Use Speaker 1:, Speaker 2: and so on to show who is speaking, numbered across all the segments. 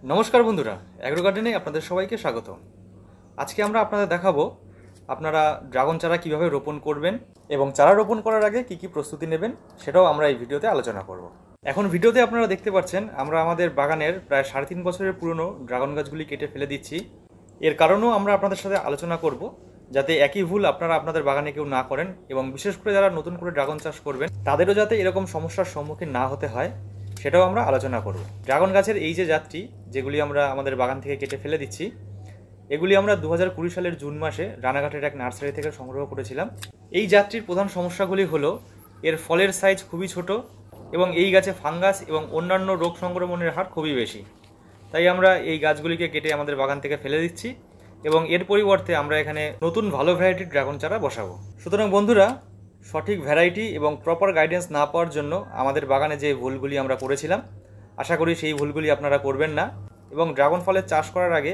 Speaker 1: নমস্কার বন্ধুরা, অ্যাগ্রো গার্ডেনে আপনাদের সবাইকে স্বাগত। আজকে আমরা আপনাদের দেখাবো আপনারা ড্রাগন চারা কিভাবে রোপণ করবেন এবং চারা রোপণ করার আগে কি কি প্রস্তুতি নেবেন সেটাও আমরা এই ভিডিওতে আলোচনা করব। এখন ভিডিওতে আপনারা দেখতে পাচ্ছেন আমরা আমাদের বাগানের প্রায় 3.5 বছরের পুরনো ড্রাগন গাছগুলি কেটে ফেলে দিচ্ছি। এর কারণও আমরা আপনাদের সাথে আলোচনা করব, যাতে একই ভুল আপনারা আপনাদের বাগানে কেউ না করেন এবং বিশেষ করে যারা নতুন করে ড্রাগন চাষ করবেন তাদেরও যাতে এরকম সমস্যার সম্মুখীন না হতে হয় সেটাও আমরা আলোচনা করব। ড্রাগন গাছের এই যে জাতটি যেগুলি আমরা আমাদের বাগান থেকে কেটে ফেলে দিচ্ছি, এগুলি আমরা 2020 সালের জুন মাসে রানাঘাটের এক নার্সারি থেকে সংগ্রহ করেছিলাম। এই জাতটির প্রধান সমস্যাগুলি হলো এর ফলের সাইজ খুবই ছোট এবং এই গাছে ফাঙ্গাস এবং অন্যান্য রোগ সংক্রমণের হার খুবই বেশি। তাই আমরা এই গাছগুলিকে কেটে আমাদের বাগান থেকে ফেলে দিচ্ছি এবং এর পরিবর্তে আমরা এখানে নতুন ভালো ভ্যারাইটির ড্রাগন চারা বসাবো। সুতরাং বন্ধুরা, সঠিক ভ্যারাইটি এবং প্রপার গাইডেন্স না পাওয়ার জন্য আমাদের বাগানে যে ভুলগুলি আমরা করেছিলাম, আশা করি সেই ভুলগুলি আপনারা করবেন না এবং ড্রাগন ফলের চাষ করার আগে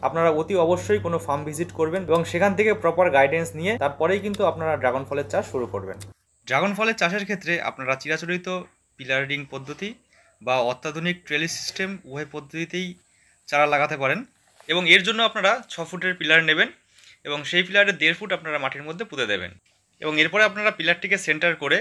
Speaker 1: আপনারা অতি অবশ্যই কোনো ফার্ম ভিজিট করবেন এবং সেখান থেকে প্রপার গাইডেন্স নিয়ে তারপরেই কিন্তু আপনারা ড্রাগন ফলের চাষ শুরু করবেন। ড্রাগন ফলের চাষের ক্ষেত্রে আপনারা চিরাচরিত পিলারিং পদ্ধতি বা অত্যাধুনিক ট্রেলিস সিস্টেম উভয় পদ্ধতিতেই চারা লাগাতে পারেন এবং এর জন্য আপনারা 6 ফুটের পিলার নেবেন এবং সেই পিলারের 1.5 ফুট আপনারা মাটির মধ্যে পুঁতে দেবেন এবং এরপরে আপনারা পিলারটিকে সেন্টার করে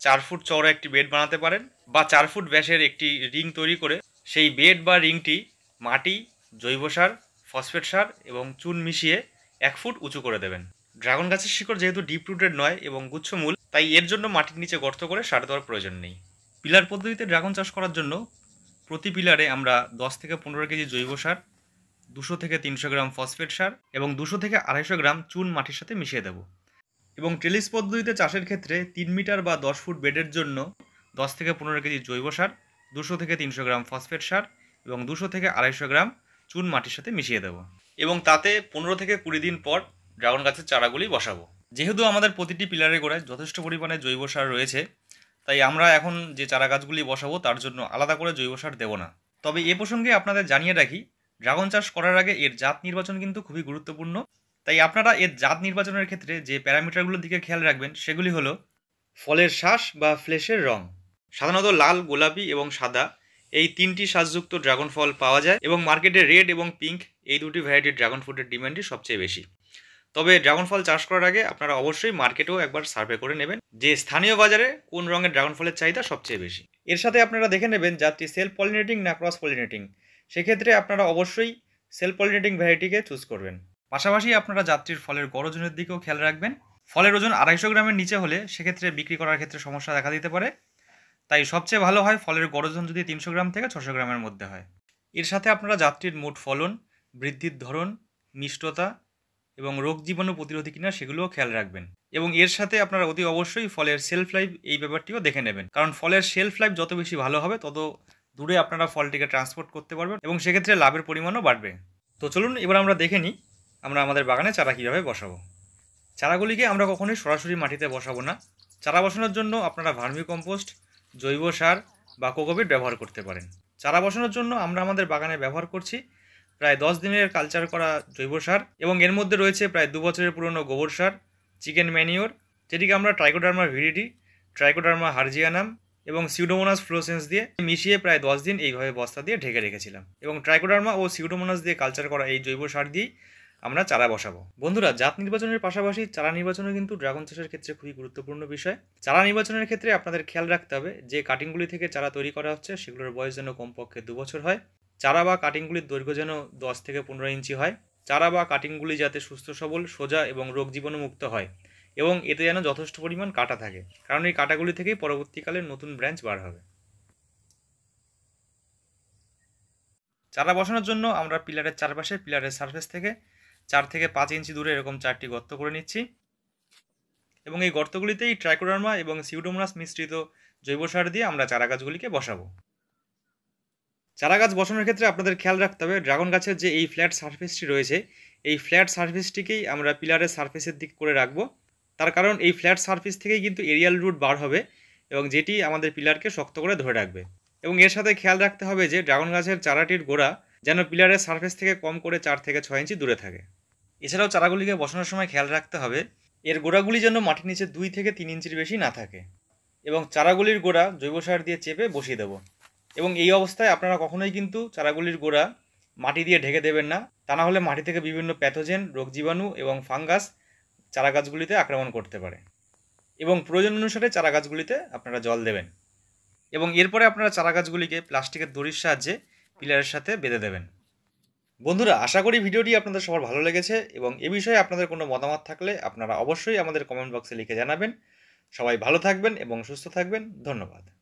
Speaker 1: 4 ফুট চওড়া একটি বেড বানাতে পারেন বা 4 ফুট ব্যাসের একটি রিং তৈরি করে সেই বেড বা রিংটি মাটি, জৈব সার, ফসফেট সার এবং চুন মিশিয়ে 1 ফুট উঁচু করে দেবেন। ড্রাগন গাছের শিকড় যেহেতু ডিপ রুটেড নয় এবং গুচ্ছমূল, তাই এর জন্য মাটির নিচে গর্ত করে সার দেওয়ার প্রয়োজন নেই। পিলার পদ্ধতিতে ড্রাগন চাষ করার জন্য প্রতি পিলারে আমরা 10 থেকে 15 কেজি জৈব সার, 200 থেকে 300 গ্রাম ফসফেট সার এবং 200 থেকে 250 গ্রাম চুন মাটির সাথে মিশিয়ে দেব। এবং ট্রেলিস পদ্ধতিতে চাষের ক্ষেত্রে 3 মিটার বা 10 ফুট বেডের জন্য 10 থেকে 15 কেজি জৈব সার, 200 থেকে 300 গ্রাম ফসফেট সার এবং 200 থেকে 250 গ্রাম চুন মাটির সাথে মিশিয়ে দেবো এবং তাতে 15 থেকে 20 দিন পর ড্রাগন গাছের চারাগুলি বসাবো। যেহেতু আমাদের প্রতিটি পিলারের গোড়ায় যথেষ্ট পরিমাণে জৈব সার রয়েছে, তাই আমরা এখন যে চারা গাছগুলি বসাবো তার জন্য আলাদা করে জৈব সার দেবো না। তবে এ প্রসঙ্গে আপনাদের জানিয়ে রাখি, ড্রাগন চাষ করার আগে এর জাত নির্বাচন কিন্তু খুবই গুরুত্বপূর্ণ। তাই আপনারা এর জাত নির্বাচনের ক্ষেত্রে যে প্যারামিটারগুলোর দিকে খেয়াল রাখবেন সেগুলি হলো ফলের শ্বাস বা ফ্লেশের রং। সাধারণত লাল, গোলাপি এবং সাদা এই 3টি শ্বাসযুক্ত ড্রাগন ফল পাওয়া যায় এবং মার্কেটে রেড এবং পিঙ্ক এই দুটি ভ্যারাইটির ড্রাগন ফ্রুটের ডিমান্ডই সবচেয়ে বেশি। তবে ড্রাগন ফল চাষ করার আগে আপনারা অবশ্যই মার্কেটেও একবার সার্ভে করে নেবেন যে স্থানীয় বাজারে কোন রঙের ড্রাগন ফলের চাহিদা সবচেয়ে বেশি। এর সাথে আপনারা দেখে নেবেন জাতটি সেলফ পলিনেটিং না ক্রস পলিনেটিং। সেক্ষেত্রে আপনারা অবশ্যই সেলফ পলিনেটিং ভ্যারাইটিকে চুজ করবেন। পাশাপাশি আপনারা জাতটির ফলের গড় ওজনের দিকেও খেয়াল রাখবেন। ফলের ওজন 250 গ্রামের নিচে হলে সেক্ষেত্রে বিক্রি করার ক্ষেত্রে সমস্যা দেখা দিতে পারে। তাই সবচেয়ে ভালো হয় ফলের গড় ওজন যদি 300 গ্রাম থেকে 600 গ্রামের মধ্যে হয়। এর সাথে আপনারা জাতটির মোট ফলন, বৃদ্ধির ধরন, মিষ্টতা এবং রোগ জীবাণু প্রতিরোধী কিনা সেগুলোও খেয়াল রাখবেন এবং এর সাথে আপনারা অতি অবশ্যই ফলের সেলফ লাইফ এই ব্যাপারটিও দেখে নেবেন, কারণ ফলের সেলফ লাইফ যত বেশি ভালো হবে তত দূরে আপনারা ফলটিকে ট্রান্সপোর্ট করতে পারবেন এবং সেক্ষেত্রে লাভের পরিমাণও বাড়বে। তো চলুন এবার আমরা দেখে নিই আমরা আমাদের বাগানে চারা কীভাবে বসাবো। চারাগুলিকে আমরা কখনোই সরাসরি মাটিতে বসাবো না। চারা বসানোর জন্য আপনারা ভার্মি কম্পোস্ট, জৈব সার বা কোকোপিট ব্যবহার করতে পারেন। চারা বসানোর জন্য আমরা আমাদের বাগানে ব্যবহার করছি প্রায় 10 দিনের কালচার করা জৈব সার এবং এর মধ্যে রয়েছে প্রায় 2 বছরের পুরনো গোবর সার, চিকেন ম্যানিওর, যেটিকে আমরা ট্রাইকোডার্মা ভিরিডি, ট্রাইকোডার্মা হার্জিয়ানাম এবং সিউডোমোনাস ফ্লোসেন্স দিয়ে মিশিয়ে প্রায় 10 দিন এইভাবে বস্তা দিয়ে ঢেকে রেখেছিলাম এবং ট্রাইকোডার্মা ও সিউডোমোনাস দিয়ে কালচার করা এই জৈব সার দিয়েই আমরা চারা বসাবো। বন্ধুরা, জাত নির্বাচনের পাশাপাশি চারা নির্বাচনও কিন্তু ড্রাগন চাষের ক্ষেত্রে খুবই গুরুত্বপূর্ণ বিষয়। চারা নির্বাচনের ক্ষেত্রে আপনাদের খেয়াল রাখতে হবে যে কাটিংগুলি থেকে চারা তৈরি করা হচ্ছে সেগুলোর বয়স যেন কমপক্ষে 2 বছর হয়। চারা বা কাটিংগুলির দৈর্ঘ্য যেন 10 থেকে 15 ইঞ্চি হয়। চারা বা কাটিংগুলি যাতে সুস্থ সবল, সোজা এবং রোগ জীবাণুমুক্ত হয় এবং এতে যেন যথেষ্ট পরিমাণ কাটা থাকে, কারণ এই কাটাগুলি থেকেই পরবর্তীকালে নতুন ব্রাঞ্চ বার হবে। চারা বসানোর জন্য আমরা পিলারের চারপাশে পিলারের সারফেস থেকে 4 থেকে 5 ইঞ্চি দূরে এরকম 4টি গর্ত করে নিচ্ছি এবং এই গর্তগুলিতেই ট্রাইকোডার্মা এবং সিউডোমোনাস মিশ্রিত জৈব সার দিয়ে আমরা চারা গাছগুলিকে বসাবো। চারা গাছ বসানোর ক্ষেত্রে আপনাদের খেয়াল রাখতে হবে ড্রাগন গাছের যে এই ফ্ল্যাট সারফেসটি রয়েছে এই ফ্ল্যাট সারফেসটিকেই আমরা পিলারের সারফেসের দিক করে রাখবো। তার কারণ এই ফ্ল্যাট সারফেস থেকেই কিন্তু এরিয়াল রুট বার হবে এবং যেটি আমাদের পিলারকে শক্ত করে ধরে রাখবে। এবং এর সাথে খেয়াল রাখতে হবে যে ড্রাগন গাছের চারাটির গোড়া যেন পিলারের সারফেস থেকে কম করে 4 থেকে 6 ইঞ্চি দূরে থাকে। এছাড়াও চারাগুলিকে বসানোর সময় খেয়াল রাখতে হবে এর গোড়াগুলি যেন মাটির নিচে 2 থেকে 3 ইঞ্চির বেশি না থাকে এবং চারাগুলির গোড়া জৈব সার দিয়ে চেপে বসিয়ে দেবো। এবং এই অবস্থায় আপনারা কখনোই কিন্তু চারাগুলির গোড়া মাটি দিয়ে ঢেকে দেবেন না, তা না হলে মাটি থেকে বিভিন্ন প্যাথোজেন, রোগ জীবাণু এবং ফাঙ্গাস চারা গাছগুলিতে আক্রমণ করতে পারে। এবং প্রয়োজন অনুসারে চারা গাছগুলিতে আপনারা জল দেবেন এবং এরপরে আপনারা চারা গাছগুলিকে প্লাস্টিকের দড়ির সাহায্যে পিলারের সাথে বেঁধে দেবেন। বন্ধুরা, আশা করি ভিডিওটি আপনাদের সবার ভালো লেগেছে এবং এ বিষয়ে আপনাদের কোনো মতামত থাকলে আপনারা অবশ্যই আমাদের কমেন্ট বক্সে লিখে জানাবেন। সবাই ভালো থাকবেন এবং সুস্থ থাকবেন। ধন্যবাদ।